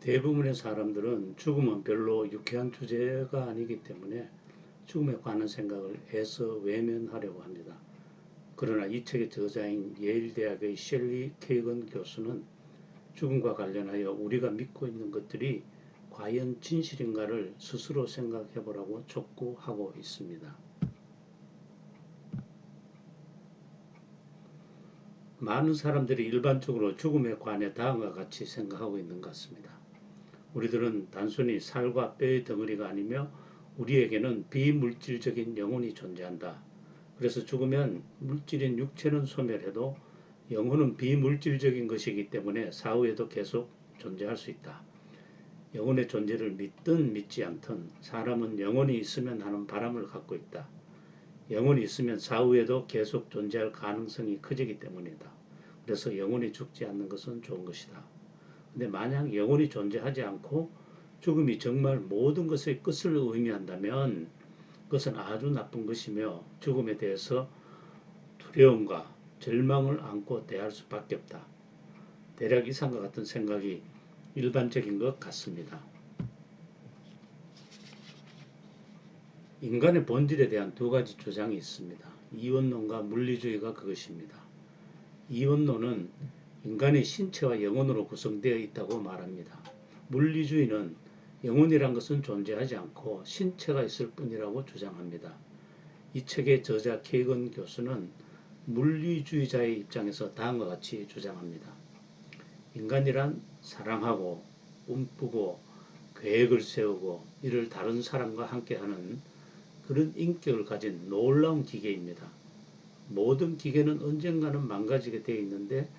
대부분의 사람들은 죽음은 별로 유쾌한 주제가 아니기 때문에 죽음에 관한 생각을 애써 외면하려고 합니다. 그러나 이 책의 저자인 예일대학의 셸리 케이건 교수는 죽음과 관련하여 우리가 믿고 있는 것들이 과연 진실인가를 스스로 생각해 보라고 촉구하고 있습니다. 많은 사람들이 일반적으로 죽음에 관해 다음과 같이 생각하고 있는 것 같습니다. 우리들은 단순히 살과 뼈의 덩어리가 아니며 우리에게는 비물질적인 영혼이 존재한다. 그래서 죽으면 물질인 육체는 소멸해도 영혼은 비물질적인 것이기 때문에 사후에도 계속 존재할 수 있다. 영혼의 존재를 믿든 믿지 않든 사람은 영혼이 있으면 하는 바람을 갖고 있다. 영혼이 있으면 사후에도 계속 존재할 가능성이 커지기 때문이다. 그래서 영혼이 죽지 않는 것은 좋은 것이다. 근데 만약 영혼이 존재하지 않고 죽음이 정말 모든 것의 끝을 의미한다면 그것은 아주 나쁜 것이며 죽음에 대해서 두려움과 절망을 안고 대할 수밖에 없다. 대략 이상과 같은 생각이 일반적인 것 같습니다. 인간의 본질에 대한 두 가지 주장이 있습니다. 이원론과 물리주의가 그것입니다. 이원론은 인간의 신체와 영혼으로 구성되어 있다고 말합니다. 물리주의는 영혼이란 것은 존재하지 않고 신체가 있을 뿐이라고 주장합니다. 이 책의 저자 케이건 교수는 물리주의자의 입장에서 다음과 같이 주장합니다. 인간이란 사랑하고 꿈꾸고 계획을 세우고 이를 다른 사람과 함께하는 그런 인격을 가진 놀라운 기계입니다. 모든 기계는 언젠가는 망가지게 되어 있는데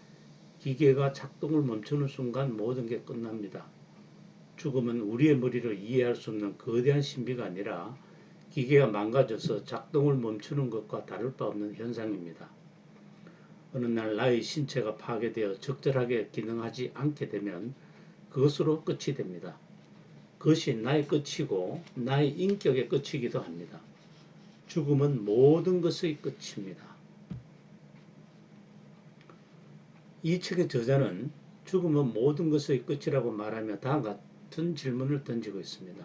기계가 작동을 멈추는 순간 모든 게 끝납니다. 죽음은 우리의 머리를 이해할 수 없는 거대한 신비가 아니라 기계가 망가져서 작동을 멈추는 것과 다를 바 없는 현상입니다. 어느 날 나의 신체가 파괴되어 적절하게 기능하지 않게 되면 그것으로 끝이 됩니다. 그것이 나의 끝이고 나의 인격의 끝이기도 합니다. 죽음은 모든 것의 끝입니다. 이 책의 저자는 죽음은 모든 것의 끝이라고 말하며 다음과 같은 질문을 던지고 있습니다.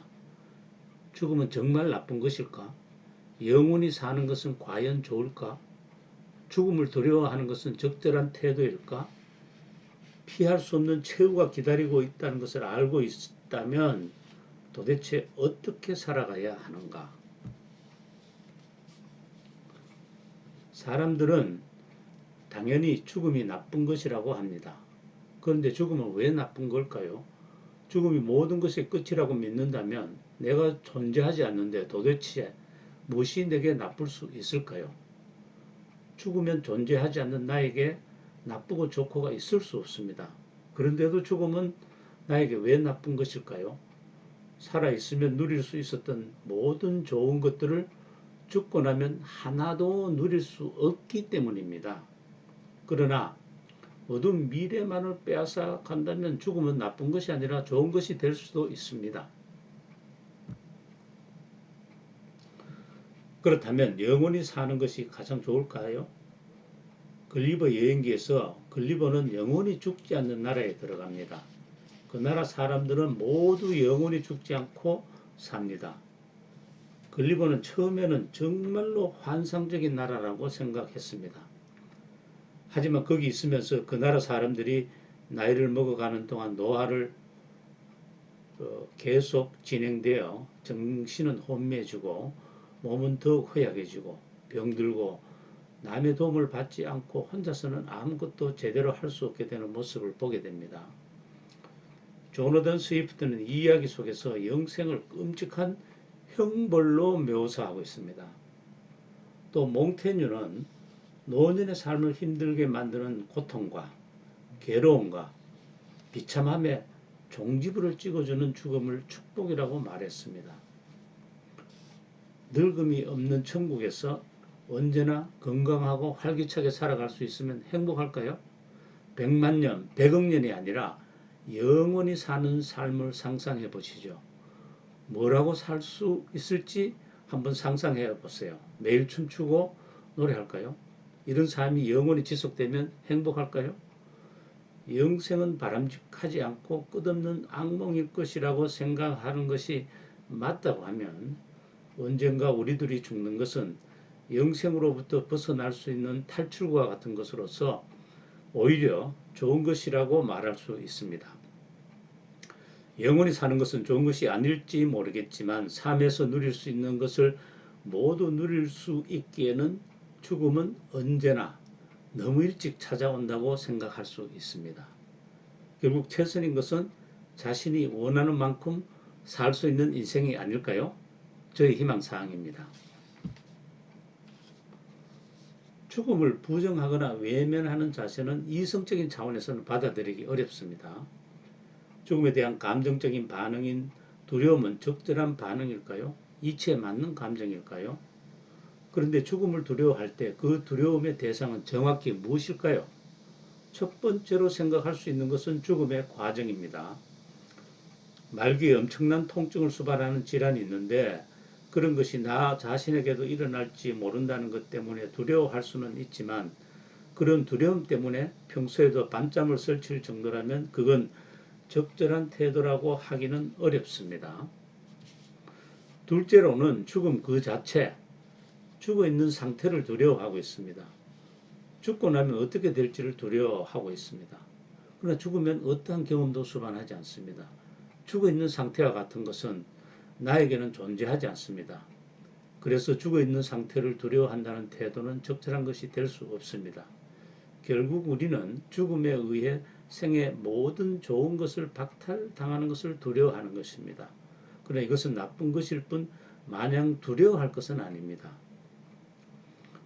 죽음은 정말 나쁜 것일까? 영원히 사는 것은 과연 좋을까? 죽음을 두려워하는 것은 적절한 태도일까? 피할 수 없는 최후가 기다리고 있다는 것을 알고 있다면 도대체 어떻게 살아가야 하는가? 사람들은 당연히 죽음이 나쁜 것이라고 합니다. 그런데 죽음은 왜 나쁜 걸까요? 죽음이 모든 것의 끝이라고 믿는다면 내가 존재하지 않는데 도대체 무엇이 내게 나쁠 수 있을까요? 죽으면 존재하지 않는 나에게 나쁘고 좋고가 있을 수 없습니다. 그런데도 죽음은 나에게 왜 나쁜 것일까요? 살아있으면 누릴 수 있었던 모든 좋은 것들을 죽고 나면 하나도 누릴 수 없기 때문입니다. 그러나 어두운 미래만을 빼앗아 간다면 죽음은 나쁜 것이 아니라 좋은 것이 될 수도 있습니다. 그렇다면 영원히 사는 것이 가장 좋을까요? 글리버 여행기에서 글리버는 영원히 죽지 않는 나라에 들어갑니다. 그 나라 사람들은 모두 영원히 죽지 않고 삽니다. 글리버는 처음에는 정말로 환상적인 나라라고 생각했습니다. 하지만 거기 있으면서 그 나라 사람들이 나이를 먹어가는 동안 노화를 계속 진행되어 정신은 혼미해지고 몸은 더욱 허약해지고 병들고 남의 도움을 받지 않고 혼자서는 아무것도 제대로 할 수 없게 되는 모습을 보게 됩니다. 조너던 스위프트는 이 이야기 속에서 영생을 끔찍한 형벌로 묘사하고 있습니다. 또 몽테뉴는 노년의 삶을 힘들게 만드는 고통과 괴로움과 비참함에 종지부를 찍어주는 죽음을 축복이라고 말했습니다. 늙음이 없는 천국에서 언제나 건강하고 활기차게 살아갈 수 있으면 행복할까요? 100만 년, 100억 년이 아니라 영원히 사는 삶을 상상해 보시죠. 뭐라고 살 수 있을지 한번 상상해 보세요. 매일 춤추고 노래할까요? 이런 삶이 영원히 지속되면 행복할까요? 영생은 바람직하지 않고 끝없는 악몽일 것이라고 생각하는 것이 맞다고 하면 언젠가 우리들이 죽는 것은 영생으로부터 벗어날 수 있는 탈출과 같은 것으로서 오히려 좋은 것이라고 말할 수 있습니다. 영원히 사는 것은 좋은 것이 아닐지 모르겠지만 삶에서 누릴 수 있는 것을 모두 누릴 수 있기에는 죽음은 언제나 너무 일찍 찾아온다고 생각할 수 있습니다. 결국 최선인 것은 자신이 원하는 만큼 살 수 있는 인생이 아닐까요? 저의 희망사항입니다. 죽음을 부정하거나 외면하는 자세는 이성적인 차원에서는 받아들이기 어렵습니다. 죽음에 대한 감정적인 반응인 두려움은 적절한 반응일까요? 이치에 맞는 감정일까요? 그런데 죽음을 두려워할 때 그 두려움의 대상은 정확히 무엇일까요? 첫 번째로 생각할 수 있는 것은 죽음의 과정입니다. 말기에 엄청난 통증을 수반하는 질환이 있는데 그런 것이 나 자신에게도 일어날지 모른다는 것 때문에 두려워할 수는 있지만 그런 두려움 때문에 평소에도 밤잠을 설칠 정도라면 그건 적절한 태도라고 하기는 어렵습니다. 둘째로는 죽음 그 자체, 죽어 있는 상태를 두려워하고 있습니다. 죽고 나면 어떻게 될지를 두려워하고 있습니다. 그러나 죽으면 어떠한 경험도 수반하지 않습니다. 죽어 있는 상태와 같은 것은 나에게는 존재하지 않습니다. 그래서 죽어 있는 상태를 두려워한다는 태도는 적절한 것이 될 수 없습니다. 결국 우리는 죽음에 의해 생의 모든 좋은 것을 박탈당하는 것을 두려워하는 것입니다. 그러나 이것은 나쁜 것일 뿐 마냥 두려워할 것은 아닙니다.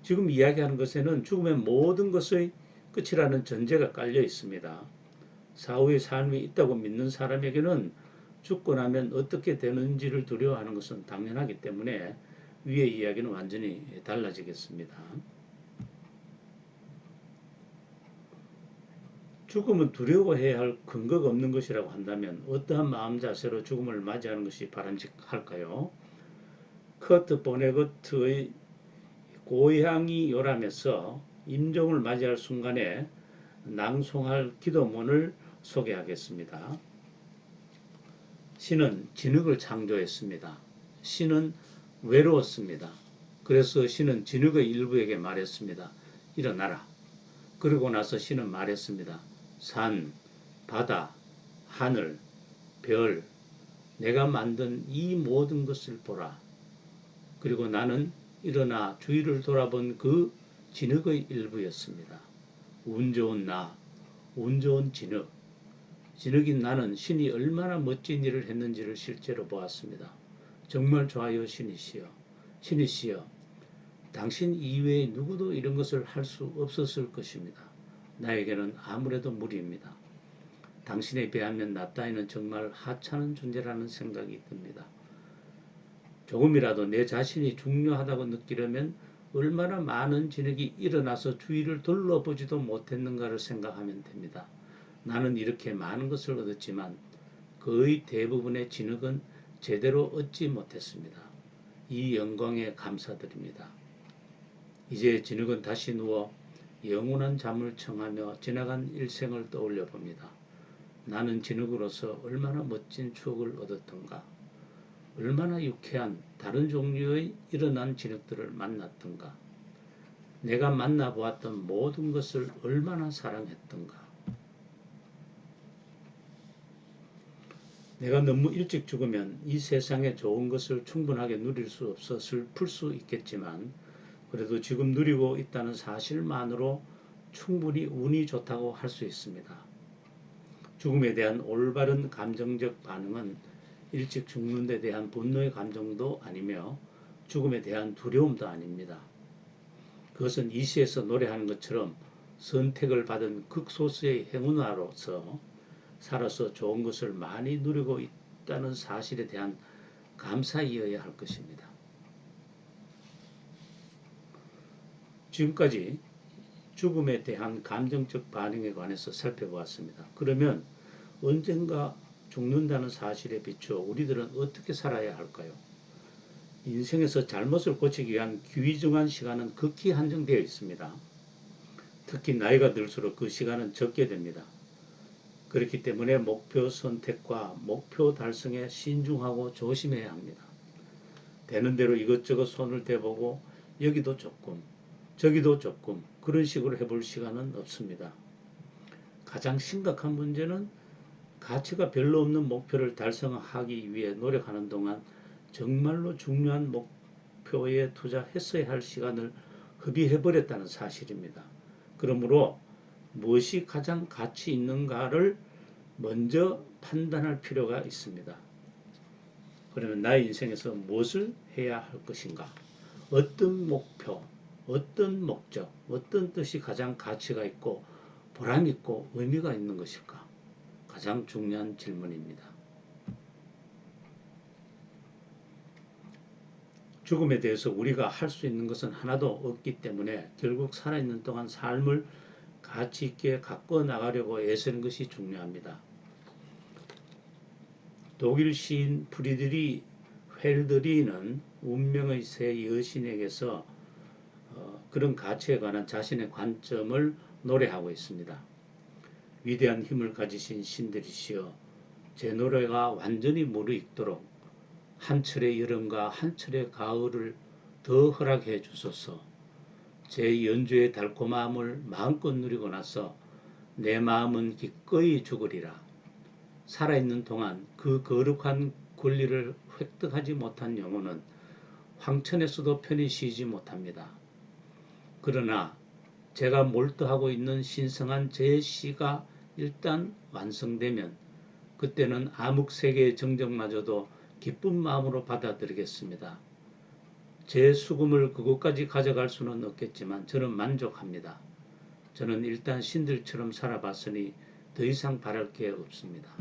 지금 이야기하는 것에는 죽음의 모든 것의 끝이라는 전제가 깔려 있습니다. 사후의 삶이 있다고 믿는 사람에게는 죽고 나면 어떻게 되는지를 두려워하는 것은 당연하기 때문에 위의 이야기는 완전히 달라지겠습니다. 죽음은 두려워해야 할 근거가 없는 것이라고 한다면 어떠한 마음 자세로 죽음을 맞이하는 것이 바람직할까요? 커트 보네거트의 고향이 요람에서 임종을 맞이할 순간에 낭송할 기도문을 소개하겠습니다. 신은 진흙을 창조했습니다. 신은 외로웠습니다. 그래서 신은 진흙의 일부에게 말했습니다. 일어나라. 그러고 나서 신은 말했습니다. 산, 바다, 하늘, 별, 내가 만든 이 모든 것을 보라. 그리고 나는 일어나 주위를 돌아본 그 진흙의 일부였습니다. 운 좋은 나, 운 좋은 진흙. 진흙인 나는 신이 얼마나 멋진 일을 했는지를 실제로 보았습니다. 정말 좋아요, 신이시여. 신이시여, 당신 이외에 누구도 이런 것을 할 수 없었을 것입니다. 나에게는 아무래도 무리입니다. 당신에 비하면 나 따위는 정말 하찮은 존재라는 생각이 듭니다. 조금이라도 내 자신이 중요하다고 느끼려면 얼마나 많은 진흙이 일어나서 주위를 둘러보지도 못했는가를 생각하면 됩니다. 나는 이렇게 많은 것을 얻었지만 거의 대부분의 진흙은 제대로 얻지 못했습니다. 이 영광에 감사드립니다. 이제 진흙은 다시 누워 영원한 잠을 청하며 지나간 일생을 떠올려 봅니다. 나는 진흙으로서 얼마나 멋진 추억을 얻었던가, 얼마나 유쾌한 다른 종류의 일어난 진흙들을 만났던가, 내가 만나보았던 모든 것을 얼마나 사랑했던가. 내가 너무 일찍 죽으면 이 세상의 좋은 것을 충분하게 누릴 수 없어 슬플 수 있겠지만 그래도 지금 누리고 있다는 사실만으로 충분히 운이 좋다고 할 수 있습니다. 죽음에 대한 올바른 감정적 반응은 일찍 죽는 데 대한 분노의 감정도 아니며 죽음에 대한 두려움도 아닙니다. 그것은 이 시에서 노래하는 것처럼 선택을 받은 극소수의 행운아로서 살아서 좋은 것을 많이 누리고 있다는 사실에 대한 감사이어야 할 것입니다. 지금까지 죽음에 대한 감정적 반응에 관해서 살펴보았습니다. 그러면 언젠가 죽는다는 사실에 비추어 우리들은 어떻게 살아야 할까요? 인생에서 잘못을 고치기 위한 귀중한 시간은 극히 한정되어 있습니다. 특히 나이가 들수록 그 시간은 적게 됩니다. 그렇기 때문에 목표 선택과 목표 달성에 신중하고 조심해야 합니다. 되는 대로 이것저것 손을 대보고 여기도 조금 저기도 조금 그런 식으로 해볼 시간은 없습니다. 가장 심각한 문제는 가치가 별로 없는 목표를 달성하기 위해 노력하는 동안 정말로 중요한 목표에 투자했어야 할 시간을 허비해버렸다는 사실입니다. 그러므로 무엇이 가장 가치 있는가를 먼저 판단할 필요가 있습니다. 그러면 나의 인생에서 무엇을 해야 할 것인가? 어떤 목표, 어떤 목적, 어떤 뜻이 가장 가치가 있고 보람 있고 의미가 있는 것일까? 가장 중요한 질문입니다. 죽음에 대해서 우리가 할 수 있는 것은 하나도 없기 때문에 결국 살아있는 동안 삶을 가치 있게 가꿔 나가려고 애쓰는 것이 중요합니다. 독일 시인 프리드리 헬드리는 운명의 새 여신에게서 그런 가치에 관한 자신의 관점을 노래하고 있습니다. 위대한 힘을 가지신 신들이시여, 제 노래가 완전히 무르익도록 한철의 여름과 한철의 가을을 더 허락해 주소서. 제 연주의 달콤함을 마음껏 누리고 나서 내 마음은 기꺼이 죽으리라. 살아있는 동안 그 거룩한 권리를 획득하지 못한 영혼은 황천에서도 편히 쉬지 못합니다. 그러나 제가 몰두하고 있는 신성한 제 시가 일단 완성되면 그때는 암흑세계의 정적마저도 기쁜 마음으로 받아들이겠습니다. 제 수금을 그곳까지 가져갈 수는 없겠지만 저는 만족합니다. 저는 일단 신들처럼 살아봤으니 더 이상 바랄 게 없습니다.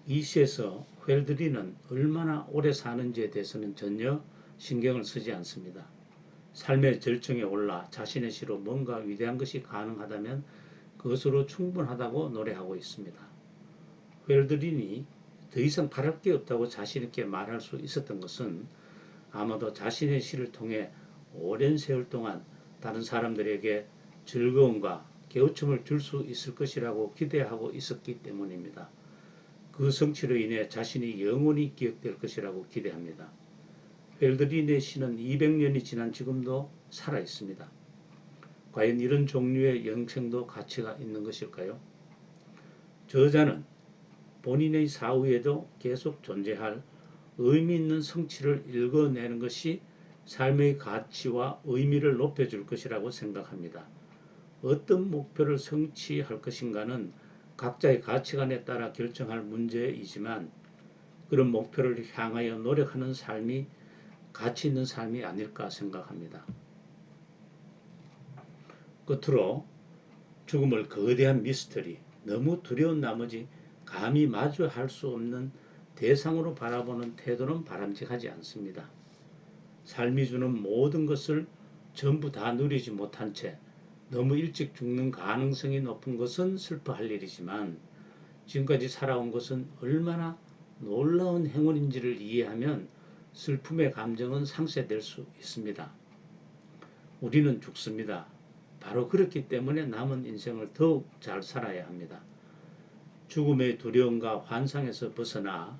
이 시에서 헬드리는 얼마나 오래 사는지에 대해서는 전혀 신경을 쓰지 않습니다. 삶의 절정에 올라 자신의 시로 뭔가 위대한 것이 가능하다면 그것으로 충분하다고 노래하고 있습니다. 헬드린이 더 이상 바랄 게 없다고 자신 있게 말할 수 있었던 것은 아마도 자신의 시를 통해 오랜 세월 동안 다른 사람들에게 즐거움과 깨우침을 줄 수 있을 것이라고 기대하고 있었기 때문입니다. 그 성취로 인해 자신이 영원히 기억될 것이라고 기대합니다. 헬드린의 시는 200년이 지난 지금도 살아있습니다. 과연 이런 종류의 영생도 가치가 있는 것일까요? 저자는 본인의 사후에도 계속 존재할 의미 있는 성취를 읽어내는 것이 삶의 가치와 의미를 높여줄 것이라고 생각합니다. 어떤 목표를 성취할 것인가는 각자의 가치관에 따라 결정할 문제이지만 그런 목표를 향하여 노력하는 삶이 가치 있는 삶이 아닐까 생각합니다. 끝으로 죽음을 거대한 미스터리, 너무 두려운 나머지 감히 마주할 수 없는 대상으로 바라보는 태도는 바람직하지 않습니다. 삶이 주는 모든 것을 전부 다 누리지 못한 채 너무 일찍 죽는 가능성이 높은 것은 슬퍼할 일이지만 지금까지 살아온 것은 얼마나 놀라운 행운인지를 이해하면 슬픔의 감정은 상쇄될 수 있습니다. 우리는 죽습니다. 바로 그렇기 때문에 남은 인생을 더욱 잘 살아야 합니다. 죽음의 두려움과 환상에서 벗어나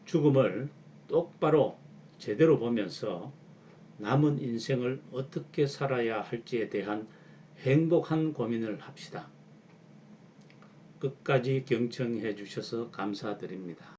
죽음을 똑바로 제대로 보면서 남은 인생을 어떻게 살아야 할지에 대한 행복한 고민을 합시다. 끝까지 경청해 주셔서 감사드립니다.